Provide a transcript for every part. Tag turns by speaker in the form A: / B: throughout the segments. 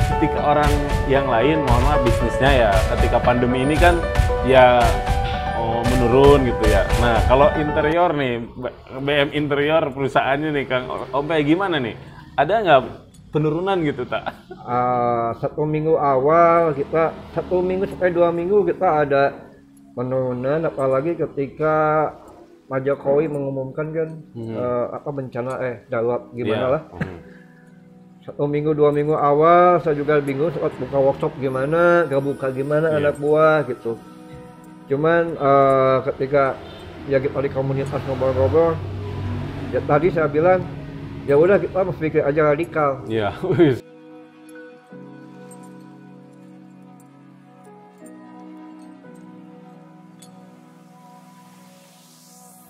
A: Ketika orang yang lain, mohon maaf bisnisnya ya, ketika pandemi ini kan ya menurun gitu ya. Nah kalau interior nih, BM Interior perusahaannya nih Kang Ompay gimana nih? Ada nggak penurunan gitu tak?
B: 1 minggu awal kita 1 minggu sampai 2 minggu kita ada penurunan, apalagi ketika Pak Jokowi mengumumkan kan bencana darurat gimana lah. 1 minggu 2 minggu awal saya juga bingung saat buka workshop gimana, gak buka gimana anak buah gitu. Cuman ketika ya kita di komunitas ngobrol-ngobrol, ya tadi saya bilang ya udah kita harus pikir aja radikal.
A: Iya.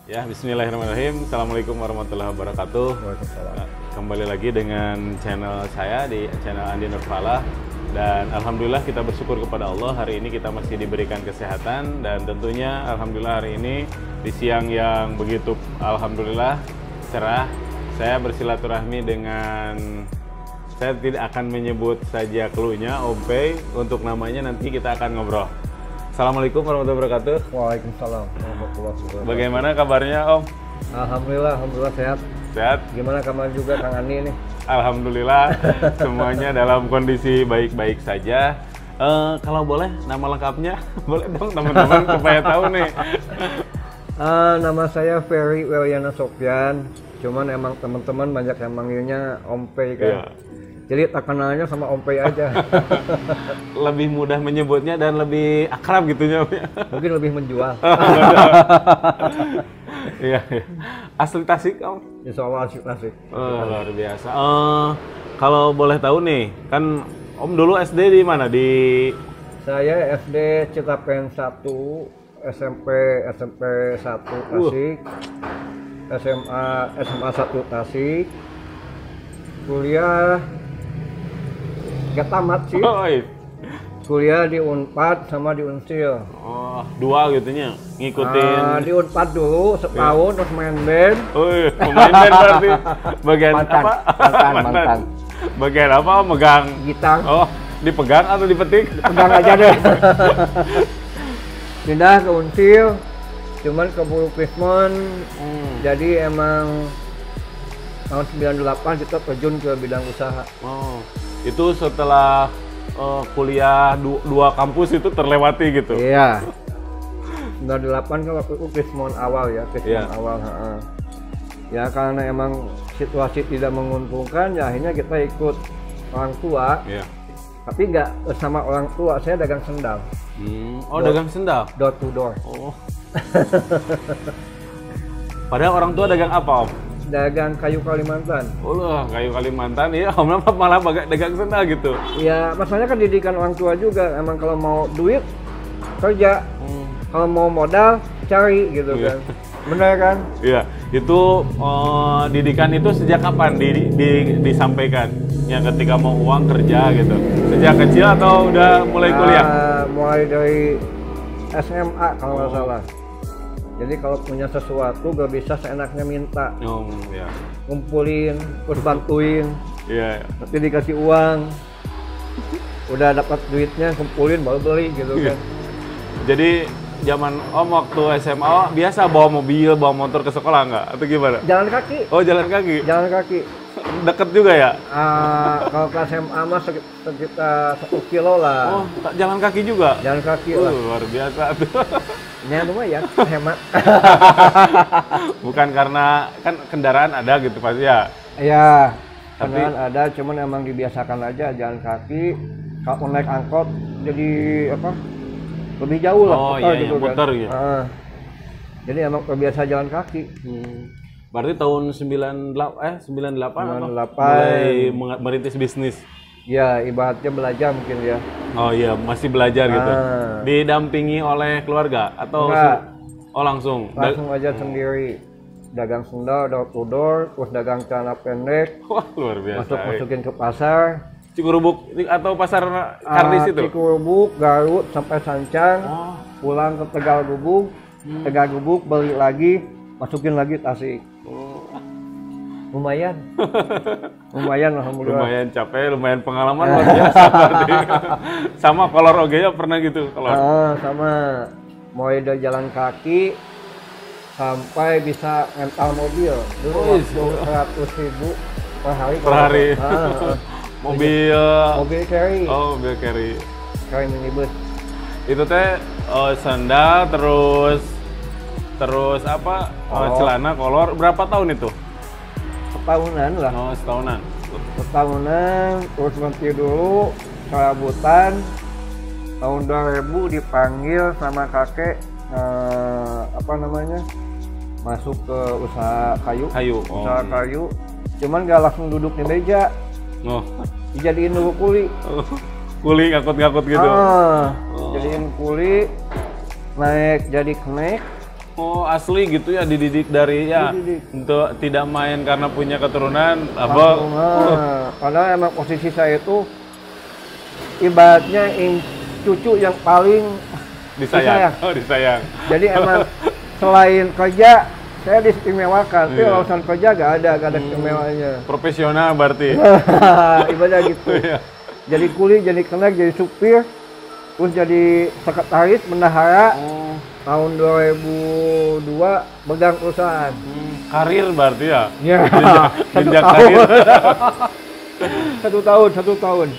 A: Ya, bismillahirrahmanirrahim. Assalamualaikum warahmatullahi wabarakatuh. Nah, kembali lagi dengan channel saya di channel Andi Nurfalah. Dan alhamdulillah kita bersyukur kepada Allah, hari ini kita masih diberikan kesehatan. Dan tentunya alhamdulillah hari ini di siang yang begitu alhamdulillah cerah, saya bersilaturahmi dengan, saya tidak akan menyebut saja clue-nya, Ompay. Untuk namanya nanti kita akan ngobrol. Assalamualaikum warahmatullahi wabarakatuh.
B: Waalaikumsalam warahmatullahi wabarakatuh.
A: Bagaimana kabarnya Om?
B: Alhamdulillah sehat.
A: Sehat?
B: Gimana kabar juga Kang Andi nih?
A: Alhamdulillah semuanya dalam kondisi baik-baik saja. Kalau boleh nama lengkapnya, boleh dong teman-teman supaya tahu nih.
B: Nama saya Ferry Weliana Sofyan. Cuman emang teman-teman banyak yang manggilnya Ompay kan.
A: Iya.
B: Jadi tak kenalnya sama Ompay aja.
A: Lebih mudah menyebutnya dan lebih akrab gitunya.
B: Mungkin lebih menjual.
A: Iya. Asli Tasik Om?
B: Insya Allah asli Tasik.
A: Luar biasa. Kalau boleh tahu nih, kan Om dulu SD di mana?
B: Saya SD Citapen 1, SMP 1 Tasik, SMA 1 Tasik, kuliah gak tamat sih. Kuliah di Unpad sama di Unsil.
A: Oh, dua gitunya, ngikutin.
B: Di Unpad dulu setahun terus main band.
A: Main band berarti. Bagian
B: mantan,
A: apa?
B: Mantan.
A: Bagian apa? Megang
B: gitar.
A: Oh, dipegang atau dipetik?
B: Pegang aja deh. Pindah ke Unsil, cuman keburu Krismon. Jadi emang tahun 98 kita terjun ke bidang usaha.
A: Oh, itu setelah kuliah dua kampus itu terlewati gitu?
B: Iya. 98 kan waktu itu Krismon awal ya, awal. Ya karena emang situasi tidak menguntungkan, ya akhirnya kita ikut orang tua. Iya. Tapi nggak sama orang tua, saya dagang sendal.
A: Dagang sendal?
B: Door to door.
A: Oh. Padahal orang tua dagang apa Om?
B: Dagang kayu Kalimantan.
A: Kayu Kalimantan, iya. Om malah dagang sendal gitu.
B: Ya, masalahnya kan didikan orang tua juga. Emang kalau mau duit kerja, kalau mau modal cari gitu kan. Benar kan? Iya.
A: Itu didikan itu sejak kapan disampaikan? Yang ketika mau uang kerja gitu. Sejak kecil atau udah mulai kuliah?
B: Mulai dari SMA kalau nggak salah. Jadi kalau punya sesuatu gak bisa seenaknya minta.
A: Iya.
B: Ngumpulin, terus bantuin.
A: Iya.
B: Nanti dikasih uang. Udah dapat duitnya, kumpulin baru beli gitu kan.
A: Jadi zaman Om waktu SMA biasa bawa mobil, bawa motor ke sekolah nggak? Atau gimana?
B: Jalan kaki.
A: Oh, jalan kaki.
B: Jalan kaki.
A: Deket juga ya?
B: Kalau ke SMA mah sekitar 1 kilo lah.
A: Oh, jalan kaki juga?
B: Jalan kaki lah.
A: Luar biasa tuh.
B: Ya lumayan, hemat.
A: Bukan karena kan kendaraan ada gitu pasti ya?
B: Iya, kendaraan ada, cuman emang dibiasakan aja jalan kaki. Kalau naik angkot jadi lebih jauh lah.
A: Oh iya, gitu muter kan? Gitu.
B: Jadi emang terbiasa jalan kaki.
A: Berarti tahun 98 mulai merintis bisnis?
B: Ya, ibaratnya belajar mungkin ya.
A: Oh iya, masih belajar gitu. Didampingi oleh keluarga atau langsung?
B: Langsung aja sendiri. Dagang sendal, door to door, terus dagang celana pendek.
A: Wah, luar biasa.
B: Masukin ke pasar.
A: Cikurubuk atau pasar Kardis itu?
B: Cikurubuk, Garut sampai Sancang. Pulang ke Tegal Gubuk. Tegal Gubuk beli lagi, masukin lagi Tasik. Lumayan. Lumayan alhamdulillah.
A: Lumayan capek, lumayan pengalaman luar biasa berarti. Sama kolor oge ya pernah gitu kolor.
B: Sama mulai dari jalan kaki sampai bisa rental mobil. Dulu 100.000 per hari.
A: Per hari. Mobil
B: carry.
A: Oh, mobil carry.
B: Carry minibus.
A: Itu teh sandal terus apa? Celana kolor berapa tahun itu?
B: Setahunan lah.
A: Oh, setahunan.
B: Terus nanti dulu serabutan tahun 2000 dipanggil sama kakek masuk ke usaha kayu. Usaha kayu. Cuman gak langsung duduk di meja.
A: Oh.
B: Dijadiin dulu kuli.
A: Kuli ngakut-ngakut gitu.
B: Jadiin kuli, naik jadi kenek.
A: Oh, asli gitu ya, dididik dari untuk tidak main karena punya keturunan apa?
B: Karena emang posisi saya itu ibaratnya cucu yang paling disayang.
A: Oh, disayang.
B: Jadi emang selain kerja saya diistimewakan, tapi urusan kerja gak ada istimewanya.
A: Profesional berarti.
B: Ibadah gitu. Jadi kuli, jadi kenek, jadi supir, terus jadi sekretaris bendahara. Tahun 2002 pegang perusahaan.
A: Karir berarti ya?
B: Ya.
A: Jenjang karir.
B: Satu tahun.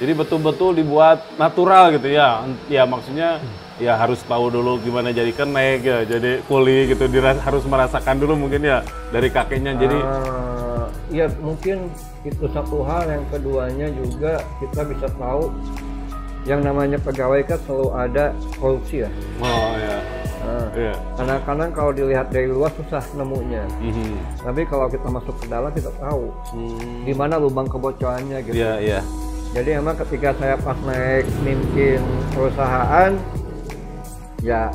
A: Jadi betul-betul dibuat natural gitu ya? Ya maksudnya ya harus tahu dulu gimana jadi kenek ya, jadi kuli gitu, harus merasakan dulu mungkin ya dari kakeknya. Jadi
B: ya mungkin itu satu hal. Yang keduanya juga kita bisa tahu yang namanya pegawai kan selalu ada korupsi ya.
A: Oh ya.
B: Kadang-kadang kalau dilihat dari luar susah nemunya. Tapi kalau kita masuk ke dalam kita tahu di mana lubang kebocorannya gitu.
A: Iya.
B: Jadi emang ketika saya pas naik mimpin perusahaan, ya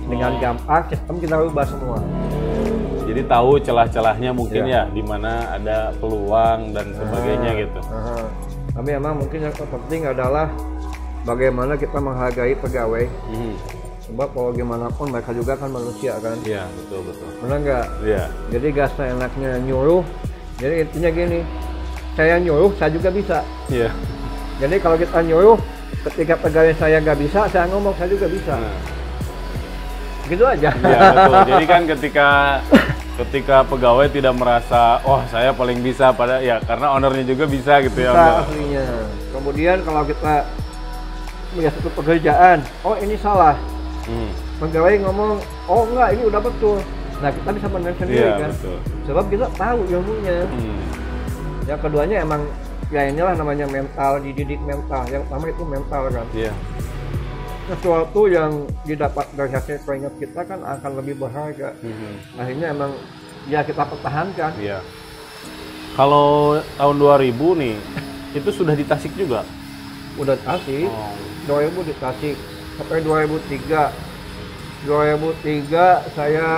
B: dengan gampang sistem kita rubah semua.
A: Jadi tahu celah-celahnya mungkin ya, di mana ada peluang dan sebagainya gitu.
B: Tapi emang mungkin yang terpenting adalah bagaimana kita menghargai pegawai. Sebab kalau gimana pun mereka juga kan manusia kan.
A: Iya, betul.
B: Benar nggak?
A: Iya.
B: Jadi gak seenaknya nyuruh. Jadi intinya gini, saya nyuruh, saya juga bisa.
A: Iya.
B: Jadi kalau kita nyuruh, ketika pegawai saya nggak bisa, saya ngomong saya juga bisa. Gitu aja.
A: Iya, betul. Jadi kan ketika pegawai tidak merasa, oh saya paling bisa, pada ya karena ownernya juga bisa gitu ya.
B: Bisa aslinya. Kemudian kalau kita melihat satu pekerjaan, oh ini salah. Pegawai ngomong, oh enggak ini udah betul. Nah kita bisa benar sendiri kan. Betul. Sebab kita tahu ilmunya. Yang keduanya emang ya inilah namanya mental, dididik mental. Yang pertama itu mental kan. Iya. Sesuatu yang didapat dari hasil keringat kita kan akan lebih berharga. Akhirnya emang ya kita pertahankan.
A: Iya. Kalau tahun 2000 nih, itu sudah di Tasik juga?
B: Udah Tasik. 2000 di Tasik. Sampai 2003 saya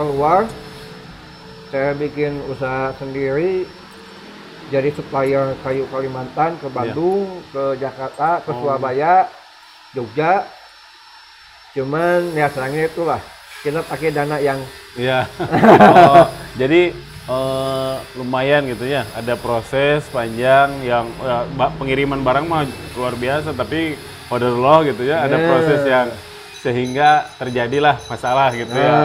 B: keluar, saya bikin usaha sendiri, jadi supplier kayu Kalimantan ke Bandung, ke Jakarta, ke Surabaya, Jogja. Cuman ya sayangnya itulah kita pakai dana yang
A: jadi lumayan gitu ya, ada proses panjang yang pengiriman barang mah luar biasa, tapi qadarullah gitu ya, ada proses yang sehingga terjadilah masalah gitu ya.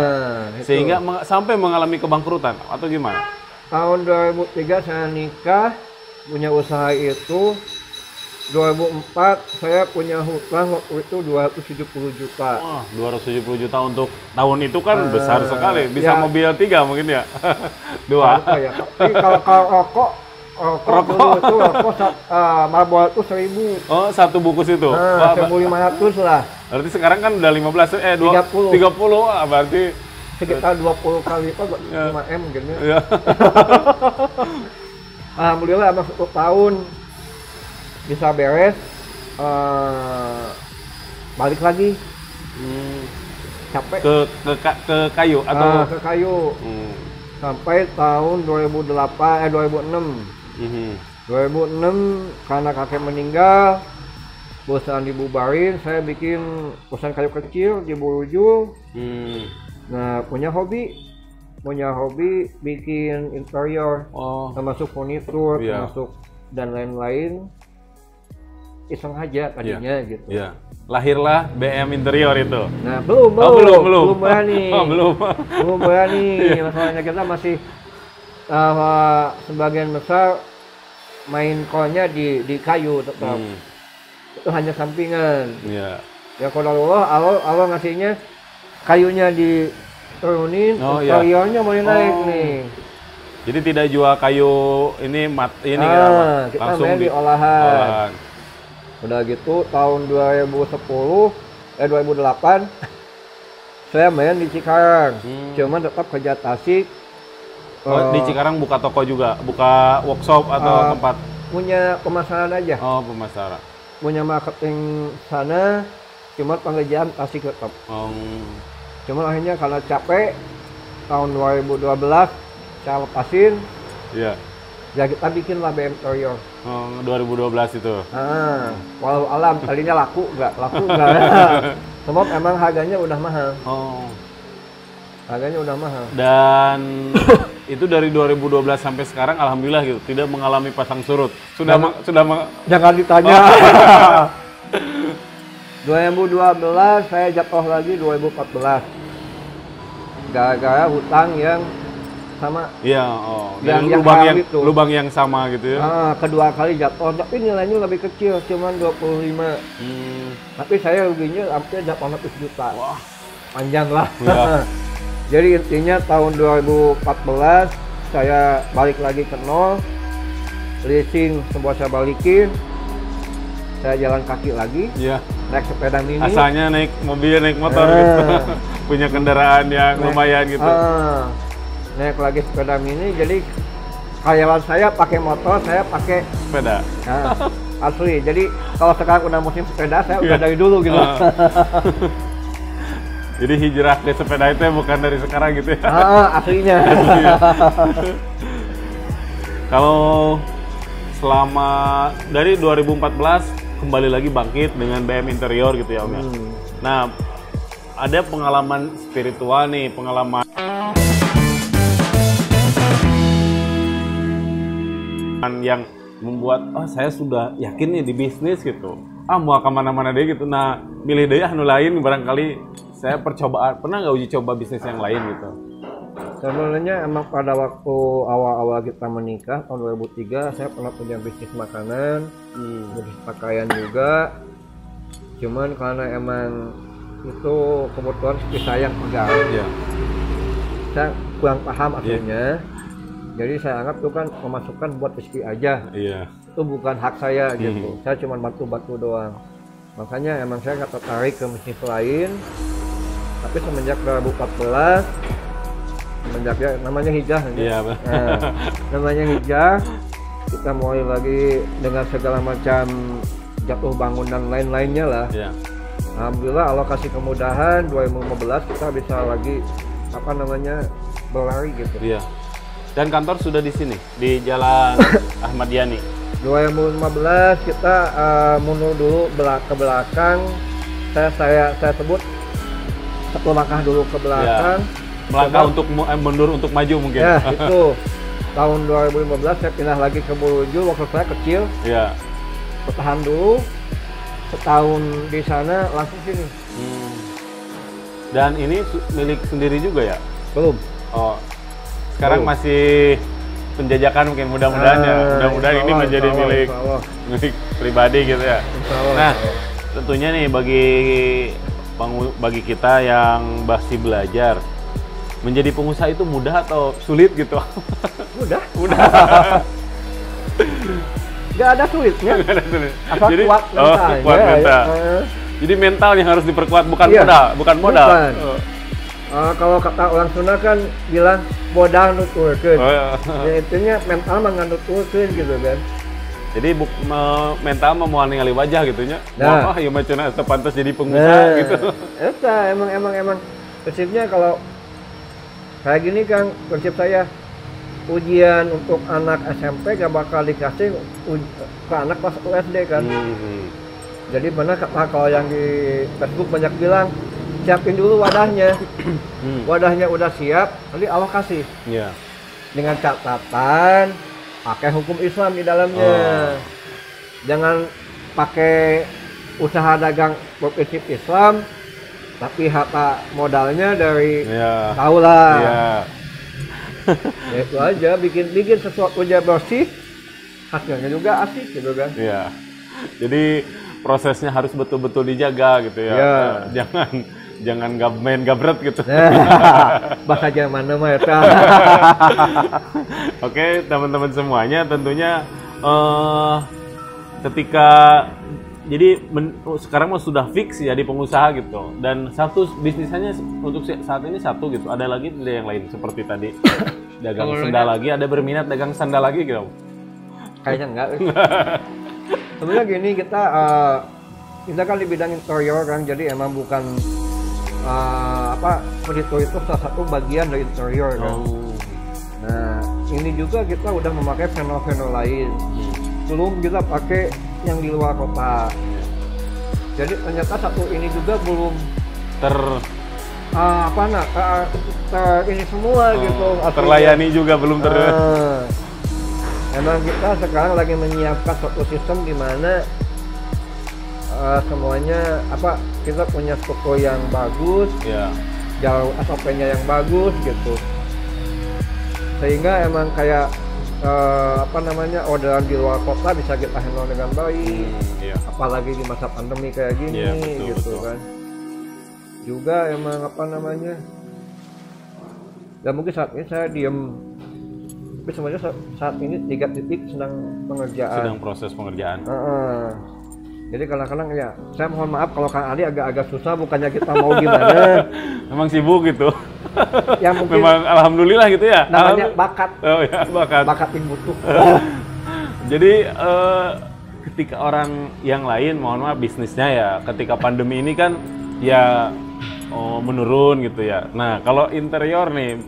A: Sehingga sampai mengalami kebangkrutan atau gimana?
B: Tahun 2003 saya nikah, punya usaha itu. 2004 saya punya hutang waktu itu 270 juta.
A: Wah, 270 juta untuk tahun itu kan besar sekali. Bisa mobil 3 mungkin ya. 2.
B: Ya. Tapi kalau rokok itu marbol itu 1000.
A: Oh, satu bungkus itu.
B: 1.500 lah.
A: Berarti sekarang kan udah 30. 30. Wah, berarti
B: sekitar 20 kali lipat 5M gitu ya. Alhamdulillah abang 1 tahun bisa beres, balik lagi. Capek.
A: Ke kayu atau
B: ke kayu. Sampai tahun 2006. 2006 karena kakek meninggal, perusahaan dibubarin, saya bikin perusahaan kayu kecil di Burujul. Nah, punya hobi punya hobi bikin interior, termasuk furnitur, termasuk dan lain-lain. Iseng aja tadinya gitu.
A: Iya. Lahirlah BM Interior itu.
B: Nah, belum berani. Belum berani. Masalahnya kita masih sebagian besar main core-nya di kayu tetap. Itu hanya sampingan.
A: Iya.
B: Ya kalau Allah ngasihnya kayunya diturunin, interiornya mulai naik nih.
A: Jadi tidak jual kayu ini
B: kita langsung main di olahan. Udah gitu tahun 2008 saya main di Cikarang. Cuman tetap kerja Tasik.
A: Di Cikarang buka toko juga, buka workshop atau tempat?
B: Punya pemasaran aja.
A: Pemasaran.
B: Punya marketing sana, cuma pengerjaan Tasik tetap. Cuman akhirnya karena capek, tahun 2012 saya lepasin.
A: Iya.
B: Ya kita bikin lah BM Interior.
A: 2012 itu.
B: Walau alam tadinya laku nggak. Sebab emang harganya udah mahal. Harganya udah mahal. Dan
A: itu dari 2012 sampai sekarang alhamdulillah gitu, tidak mengalami pasang surut.
B: Jangan ditanya. 2012 saya jatuh lagi 2014. Gara-gara hutang yang sama.
A: Iya, lubang yang sama gitu ya.
B: Kedua kali jatuh, tapi nilainya lebih kecil, cuman 25. Tapi saya ruginya hampir 800 juta.
A: Wah,
B: panjang lah. Ya. Jadi intinya tahun 2014 saya balik lagi ke nol, leasing semua saya balikin, saya jalan kaki lagi.
A: Iya.
B: Naik sepeda mini.
A: Asalnya naik mobil, naik motor gitu. Punya kendaraan yang lumayan gitu.
B: Naik lagi sepeda mini, jadi karyawan saya pakai motor, saya pakai
A: sepeda.
B: Asli, jadi kalau sekarang udah musim sepeda, saya udah dari dulu gitu.
A: Jadi hijrah ke sepeda itu bukan dari sekarang gitu ya?
B: Aslinya.
A: Kalau selama dari 2014 kembali lagi bangkit dengan BM Interior gitu ya Om ya. Nah, ada pengalaman spiritual nih, pengalaman yang membuat saya sudah yakin nih di bisnis gitu, mau kemana-mana deh gitu. Nah, milih deh anu lain, barangkali saya percobaan, pernah nggak uji coba bisnis yang lain gitu?
B: Sebenarnya emang pada waktu awal-awal kita menikah tahun 2003 saya pernah punya bisnis makanan, bisnis pakaian juga. Cuman karena emang itu kebetulan istri saya yang pegang, saya kurang paham akhirnya. Jadi saya anggap itu kan pemasukan buat istri aja. Itu bukan hak saya gitu. Saya cuma bantu-bantu doang. Makanya emang saya nggak tertarik ke bisnis lain. Tapi semenjak 2014, semenjak namanya hijrah. Namanya hijrah, kita mulai lagi dengan segala macam jatuh bangun dan lain-lainnya lah. Alhamdulillah Allah kasih kemudahan. 2015 kita bisa lagi berlari gitu.
A: Dan kantor sudah di sini, di Jalan Ahmad Yani.
B: 2015 kita mundur dulu ke belakang. Saya sebut satu langkah dulu ke belakang.
A: Melangkah untuk mundur untuk maju mungkin.
B: Ya, itu. Tahun 2015 saya pindah lagi ke Buluju waktu saya kecil. Bertahan dulu. Setahun di sana langsung sini.
A: Dan ini milik sendiri juga ya?
B: Belum.
A: Sekarang masih penjajakan mungkin, mudah-mudahan ya. Mudah-mudahan ini menjadi milik pribadi gitu ya. Nah, tentunya nih bagi kita yang masih belajar, menjadi pengusaha itu mudah atau sulit gitu?
B: Mudah. Gak ada sulitnya. Asal
A: jadi,
B: kuat mental.
A: Kuat mental. Jadi mental yang harus diperkuat, bukan modal.
B: Kalau kata orang Sunda kan bilang modal nuturkeun. Ya intinya mental mah nuturkeun gitu kan.
A: Jadi mental mah moal ningali wajah gitu nya. Wah, ieu mah cenah pantas jadi pengusaha gitu.
B: Eta emang prinsipnya kalau kayak gini Kang, prinsip saya ujian untuk anak SMP gak bakal dikasih ke anak kelas 1 SD kan. Jadi benar kalau yang di Facebook banyak bilang siapin dulu wadahnya. Wadahnya udah siap, nanti Allah kasih.
A: Iya.
B: Dengan catatan pakai hukum Islam di dalamnya. Jangan pakai usaha dagang berprinsip Islam, tapi harta modalnya dari taulah.
A: Iya.
B: Ya itu aja, bikin sesuatu aja bersih, hasilnya juga asik gitu kan.
A: Iya. Jadi prosesnya harus betul-betul dijaga gitu ya.
B: Iya.
A: Jangan main gabret gitu.
B: Bahasa Jerman mah ya.
A: Oke, teman-teman semuanya tentunya ketika jadi sekarang mah sudah fix ya di pengusaha gitu, dan satu bisnisnya untuk saat ini satu gitu, ada lagi yang lain seperti tadi dagang sandal lagi, ada berminat dagang sandal lagi gitu?
B: Kayaknya enggak. Sebenarnya gini, kita kan di bidang interior kan, jadi emang bukan furnitur itu salah satu bagian dari interior kan. Nah ini juga kita udah memakai panel-panel lain. Belum kita pakai yang di luar kota. Jadi ternyata satu ini juga belum ini semua gitu.
A: Terlayani juga belum
B: Emang kita sekarang lagi menyiapkan suatu sistem di mana semuanya kita punya struktur yang bagus, jauh SOP-nya yang bagus gitu. Sehingga emang kayak orderan di luar kota bisa kita handle dengan baik, apalagi di masa pandemi kayak gini, betul. Kan. Juga emang ya mungkin saat ini saya diem, tapi sebenarnya saat ini 3 titik sedang pengerjaan.
A: Sedang proses pengerjaan.
B: Jadi kadang-kadang ya, saya mohon maaf kalau Kang Ali agak susah, bukannya kita mau gimana.
A: Memang sibuk gitu.
B: Ya mungkin
A: memang alhamdulillah gitu ya.
B: Namanya bakat.
A: Oh ya, bakat.
B: Bakat yang butuh.
A: Jadi ketika orang yang lain, mohon maaf bisnisnya ya, ketika pandemi ini kan ya menurun gitu ya. Nah kalau interior nih,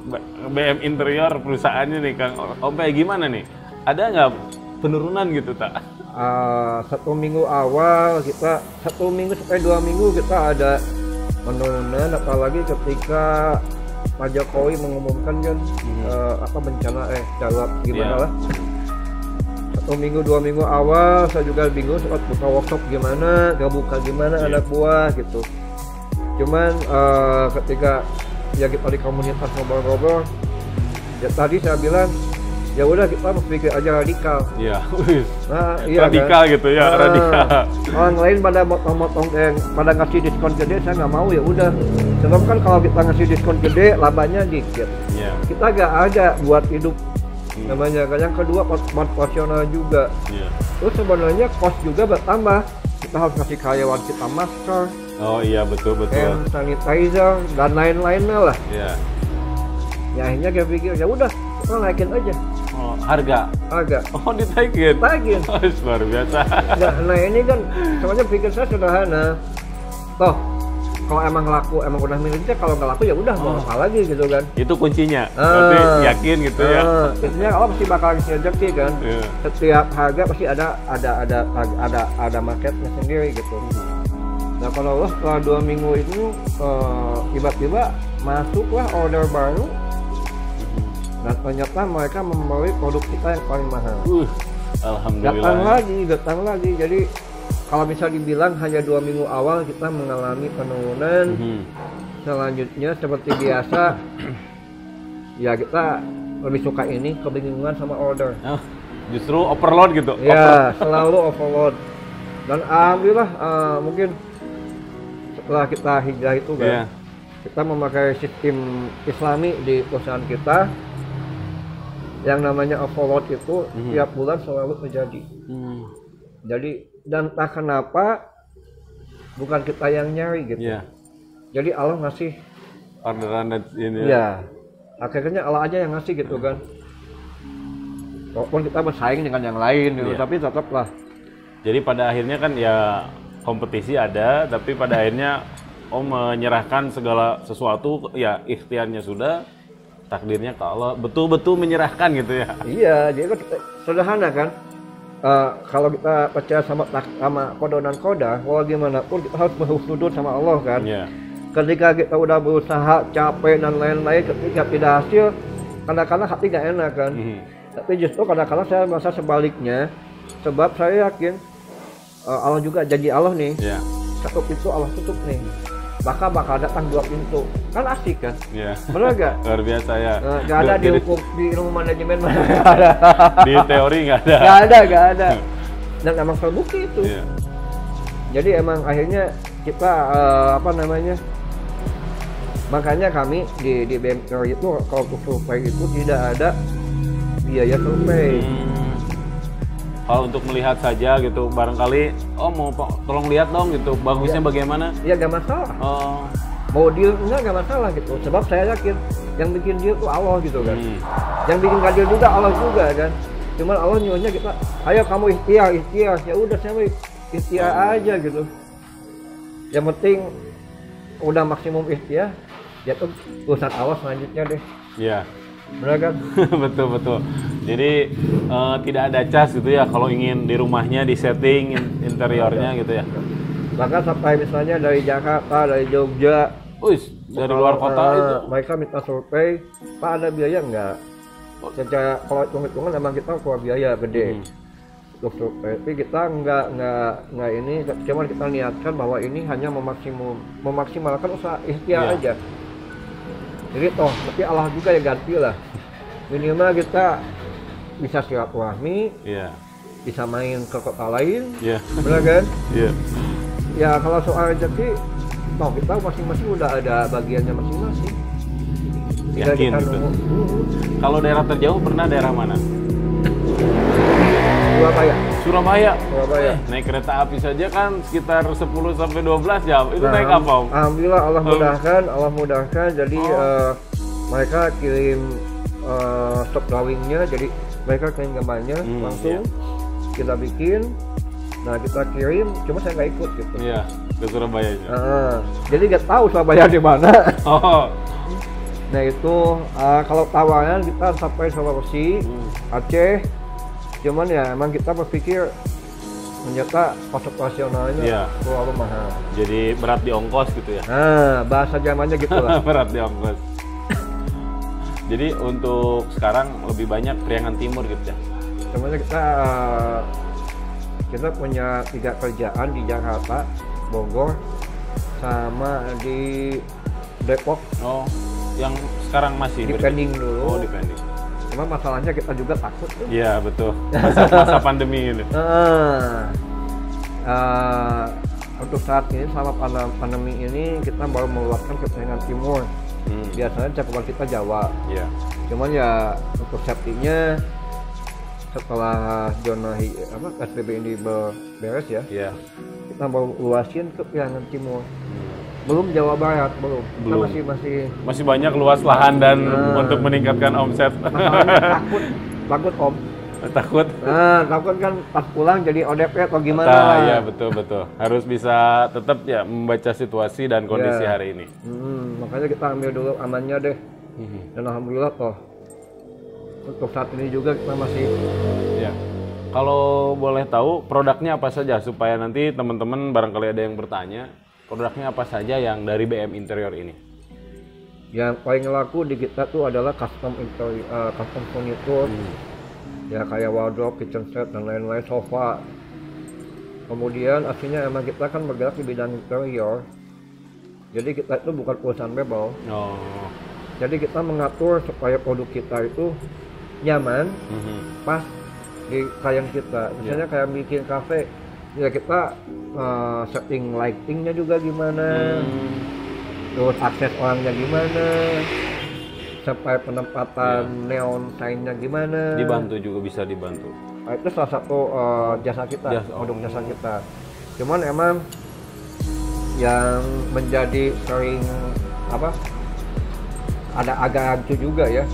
A: BM Interior perusahaannya nih Kang Om, gimana nih? Ada nggak penurunan gitu tak?
B: 1 minggu awal kita 1 minggu sampai 2 minggu kita ada penurunan, apalagi ketika Pak Jokowi mengumumkan kan bencana darurat gimana lah. 1 minggu 2 minggu awal saya juga bingung sempat buka workshop gimana, gak buka gimana anak buah gitu. Cuman ketika ya kita di komunitas ngobrol-ngobrol, ya tadi saya bilang ya udah kita berpikir aja radikal.
A: Iya.
B: Iya
A: radikal
B: kan?
A: Gitu ya, radikal.
B: Orang lain pada motong-motong pada ngasih diskon gede, saya nggak mau, ya udah. Sebab kan kalau kita ngasih diskon gede, labanya dikit.
A: Iya.
B: Kita nggak ada buat hidup namanya. Yang kedua proporsional juga.
A: Iya.
B: Terus sebenarnya cost juga bertambah. Kita harus ngasih karyawan kita masker.
A: Oh iya, betul.
B: Hand sanitizer dan lain-lainnya lah.
A: Iya.
B: Ya akhirnya dia pikir ya udah kita naikin aja.
A: Oh, harga. Oh, ditaikin. Oh, luar biasa.
B: Nah ini kan sebenarnya pikir saya sederhana. Toh kalau emang udah miliknya, kalau nggak laku ya udah mau apa lagi gitu kan. Itu
A: kuncinya. Berarti yakin gitu ya.
B: Intinya Allah pasti bakal ngasih rezeki kan. Setiap harga pasti ada marketnya sendiri gitu. Nah kalau setelah 2 minggu itu tiba-tiba masuklah order baru. Dan ternyata mereka membeli produk kita yang paling mahal.
A: Alhamdulillah.
B: Datang lagi. Jadi kalau bisa dibilang hanya 2 minggu awal kita mengalami penurunan. Selanjutnya seperti biasa, ya kita lebih suka ini kebingungan sama order.
A: Justru overload gitu.
B: Ya, selalu overload. Dan alhamdulillah mungkin setelah kita hijrah itu kan, kita memakai sistem Islami di perusahaan kita. Yang namanya overload itu tiap bulan selalu terjadi. Jadi dan tak kenapa bukan kita yang nyari gitu. Jadi Allah ngasih
A: orderan ini.
B: Ya, akhirnya Allah aja yang ngasih gitu kan. Walaupun kita bersaing dengan yang lain gitu, tapi tetaplah.
A: Jadi pada akhirnya kan ya kompetisi ada, tapi pada akhirnya menyerahkan segala sesuatu, ya ikhtiarnya sudah, takdirnya ke Allah, betul-betul menyerahkan gitu ya.
B: Iya, jadi kan sederhana kan. Kalau kita percaya sama koda dan koda, walau gimana pun kita harus berhusnudon sama Allah kan. ketika kita udah berusaha capek dan lain-lain, ketika tidak hasil, kadang-kadang hati nggak enak kan. Tapi justru kadang-kadang saya merasa sebaliknya, sebab saya yakin Allah juga janji Allah nih, satu pintu Allah tutup nih, bakal datang 2 pintu, kan asik kan? Benar gak?
A: Luar biasa ya.
B: Nggak ada di hukum, di ilmu manajemen mana ada.
A: Di teori nggak ada.
B: Nggak ada. Dan emang terbukti itu. Jadi emang akhirnya kita makanya kami di BMTR itu kalau untuk survei itu tidak ada biaya survei.
A: Kalau untuk melihat saja gitu, barangkali mau tolong lihat dong gitu, bagusnya bagaimana?
B: Ya nggak masalah. Mau deal nggak masalah gitu. Sebab saya yakin yang bikin deal itu Allah gitu kan. Yang bikin nggak deal juga Allah juga kan. Cuman Allah nyuruhnya kita, ayo kamu ikhtiar. Ya udah saya mau ikhtiar aja gitu. Yang penting udah maksimum ikhtiar, ya tuh urusan Allah selanjutnya deh.
A: Iya.
B: Benar kan?
A: Betul. Jadi tidak ada cas gitu ya kalau ingin di rumahnya di setting interiornya gitu ya.
B: Bahkan sampai misalnya dari Jakarta, dari Jogja,
A: dari luar kota itu
B: mereka minta survei, Pak ada biaya enggak? Secara kalau hitung-hitungan emang kita keluar biaya gede untuk survei, tapi kita enggak ini, cuma kita niatkan bahwa ini hanya memaksimalkan usaha ikhtiar aja. Jadi toh, tapi Allah juga yang ganti lah. Minimal kita bisa silaturahmi, bisa main ke kota lain, benar kan? Ya kalau soal rezeki, toh kita masing-masing udah ada bagiannya masing-masing.
A: Yakin gitu. Kalau daerah terjauh pernah daerah mana? Surabaya. Naik kereta api saja kan sekitar 10 sampai 12 jam. Itu naik apa, Om?
B: Alhamdulillah Allah mudahkan. Jadi mereka kirim stop drawingnya, jadi mereka kirim gambarnya langsung kita bikin. Nah kita kirim, cuma saya nggak ikut gitu.
A: Iya, ke Surabaya.
B: Jadi nggak tahu Surabaya di mana. Nah itu kalau tawaran kita sampai Sulawesi, Aceh. Cuman ya emang kita berpikir ternyata kos operasionalnya terlalu mahal. Jadi
A: berat di ongkos gitu ya?
B: Bahasa zamannya gitu lah.
A: Berat di ongkos. Jadi untuk sekarang lebih banyak Priangan Timur gitu ya?
B: Sebenarnya kita punya 3 kerjaan di Jakarta, Bogor, sama di Depok.
A: Yang sekarang masih
B: depending dulu.
A: Depending.
B: Cuma masalahnya kita juga takut tuh.
A: Iya betul. Masa pandemi ini.
B: Untuk saat ini selama pandemi ini kita baru meluaskan ke Priangan Timur. Biasanya cakupan kita Jawa. Cuman ya untuk safety-nya setelah zona PSBB ini beres ya. Kita baru luasin ke Priangan Timur. Belum Jawa Barat, belum. Kita
A: masih banyak luas lahan dan untuk meningkatkan omset.
B: Takut Om.
A: Takut.
B: Takut kan pas pulang jadi ODP atau gimana?
A: Iya betul. Harus bisa tetap ya membaca situasi dan kondisi hari ini.
B: Makanya kita ambil dulu amannya deh. Dan alhamdulillah toh untuk saat ini juga kita masih.
A: Kalau boleh tahu produknya apa saja supaya nanti teman-teman barangkali ada yang bertanya. Produknya apa saja yang dari BM Interior ini?
B: Yang paling laku di kita tuh adalah custom interior, custom furniture, ya kayak wardrobe, kitchen set dan lain-lain, sofa. Kemudian aslinya emang kita kan bergerak di bidang interior, jadi kita itu bukan perusahaan mebel. Jadi kita mengatur supaya produk kita itu nyaman, pas di klien kita. Misalnya kayak bikin kafe. Ya kita setting lightingnya juga gimana, terus akses orangnya gimana, sampai penempatan neon sign-nya gimana.
A: Dibantu juga bisa dibantu.
B: Itu salah satu jasa kita, produk jasa kita. Cuman emang yang menjadi sering ada agak rancu juga ya.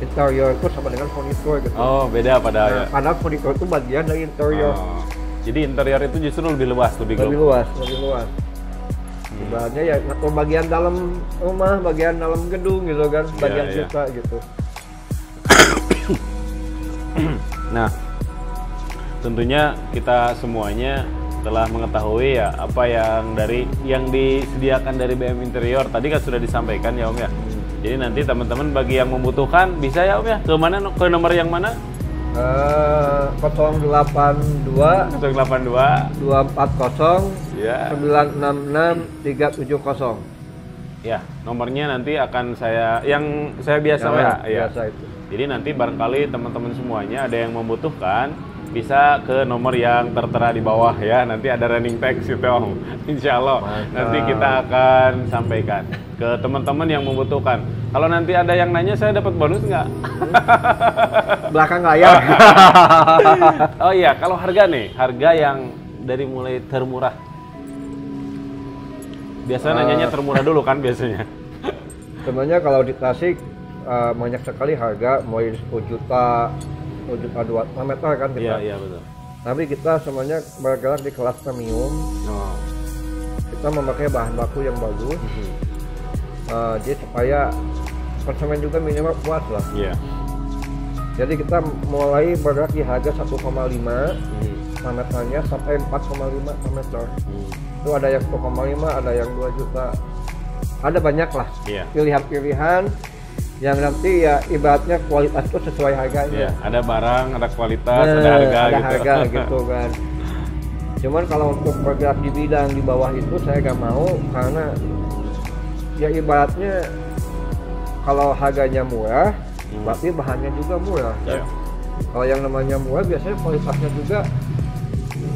B: Interior itu sama dengan furniture gitu.
A: Beda padahal ya.
B: Padahal furniture itu bagian dari interior.
A: Jadi interior itu justru lebih luas, lebih
B: luas. Ibaratnya ya atau bagian dalam rumah, bagian dalam gedung gitu kan, bagian kita gitu.
A: Nah, tentunya kita semuanya setelah mengetahui ya apa yang disediakan dari BM Interior tadi kan sudah disampaikan ya Om ya. Jadi nanti teman-teman bagi yang membutuhkan bisa ya Om ya, ke mana, ke nomor yang mana?
B: 082 240
A: ya.
B: 966 370.
A: Ya, nomornya nanti akan saya biasa ya.
B: Biasa itu.
A: Jadi nanti barangkali teman-teman semuanya ada yang membutuhkan bisa ke nomor yang tertera di bawah ya. Nanti ada running text gitu Om. Insya Allah nanti kita akan sampaikan ke teman-teman yang membutuhkan. Kalau nanti ada yang nanya saya dapat bonus nggak?
B: Belakang layar.
A: Oh iya, kalau harga nih, harga yang dari mulai termurah. Biasa nanyanya termurah dulu kan biasanya.
B: Sebenarnya kalau di Tasik banyak sekali harga, mulai 10 juta, 10 juta 2 meter kan kita.
A: Iya betul.
B: Tapi kita semuanya bergerak di kelas premium.
A: Oh.
B: Kita memakai bahan baku yang bagus. Jadi supaya konsumen juga minimal puas lah.
A: Iya.
B: Jadi kita mulai bergerak di harga 1,5 per meternya sampai 4,5 per meter. Itu ada yang 1,5, ada yang 2 juta. Ada banyak lah pilihan-pilihan yang nanti ya ibaratnya kualitas itu sesuai harganya.
A: Ada barang, ada kualitas, ada harga
B: ada
A: gitu.
B: Harga gitu kan. Cuman kalau untuk bergerak di bidang di bawah itu saya gak mau, karena ya ibaratnya kalau harganya murah, berarti bahannya juga murah. Kan? Kalau yang namanya murah biasanya kualitasnya juga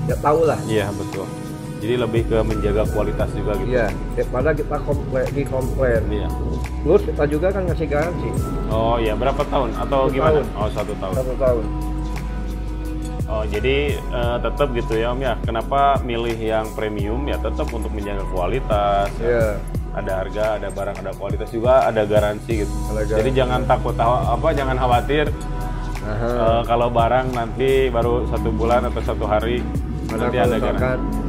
B: ya tahu lah.
A: Iya betul. Jadi lebih ke menjaga kualitas juga gitu.
B: Iya, daripada kita komplain.
A: Iya.
B: Plus kita juga kan ngasih garansi.
A: Oh iya, berapa tahun atau
B: 1
A: gimana?
B: tahun.
A: Oh 1 tahun.
B: 1 tahun.
A: Oh jadi tetap gitu ya Om ya. Kenapa milih yang premium ya tetap untuk menjaga kualitas.
B: Iya.
A: Ada harga, ada barang, ada kualitas juga, ada garansi gitu. Jadi jangan takut jangan khawatir. Kalau barang nanti baru 1 bulan atau 1 hari nanti ada garansi.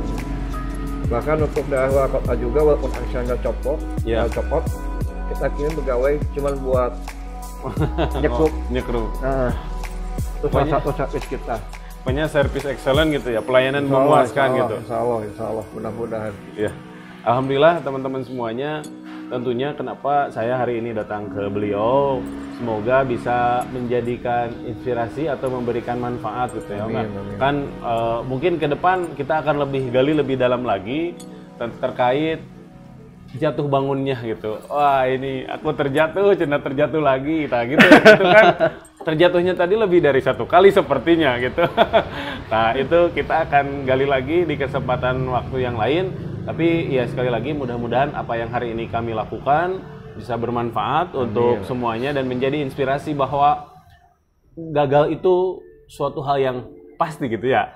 B: Bahkan untuk daerah luar kota juga walaupun aksesnya copot, kita kirim pegawai cuma buat nyekruk. Itu salah satu servis kita.
A: Pokoknya servis excellent gitu ya, pelayanan memuaskan gitu.
B: Insya Allah, mudah-mudahan.
A: Ya, alhamdulillah teman-teman semuanya. Tentunya kenapa saya hari ini datang ke beliau, semoga bisa menjadikan inspirasi atau memberikan manfaat gitu ya. Amin. Kan mungkin ke depan kita akan gali lebih dalam lagi terkait jatuh bangunnya gitu. Wah ini aku terjatuh lagi, gitu kan. Terjatuhnya tadi lebih dari 1 kali sepertinya gitu. Nah itu kita akan gali lagi di kesempatan waktu yang lain. Tapi ya sekali lagi mudah-mudahan apa yang hari ini kami lakukan bisa bermanfaat untuk semuanya dan menjadi inspirasi bahwa gagal itu suatu hal yang pasti gitu ya.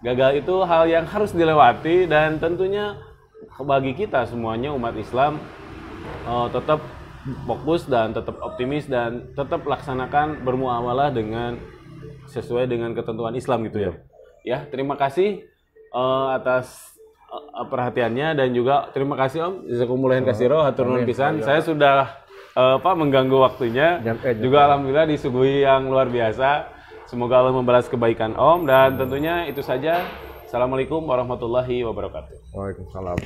A: Gagal itu hal yang harus dilewati dan tentunya bagi kita semuanya umat Islam tetap fokus dan tetap optimis dan tetap laksanakan bermuamalah sesuai dengan ketentuan Islam gitu ya. Ya, terima kasih atas perhatiannya dan juga terima kasih Om jazakumullah khairan hatur nuhun pisan. Saya sudah mengganggu waktunya. Juga alhamdulillah disuguhi yang luar biasa. Semoga Allah membalas kebaikan Om dan tentunya itu saja. Assalamualaikum warahmatullahi wabarakatuh.
B: Waalaikumsalam.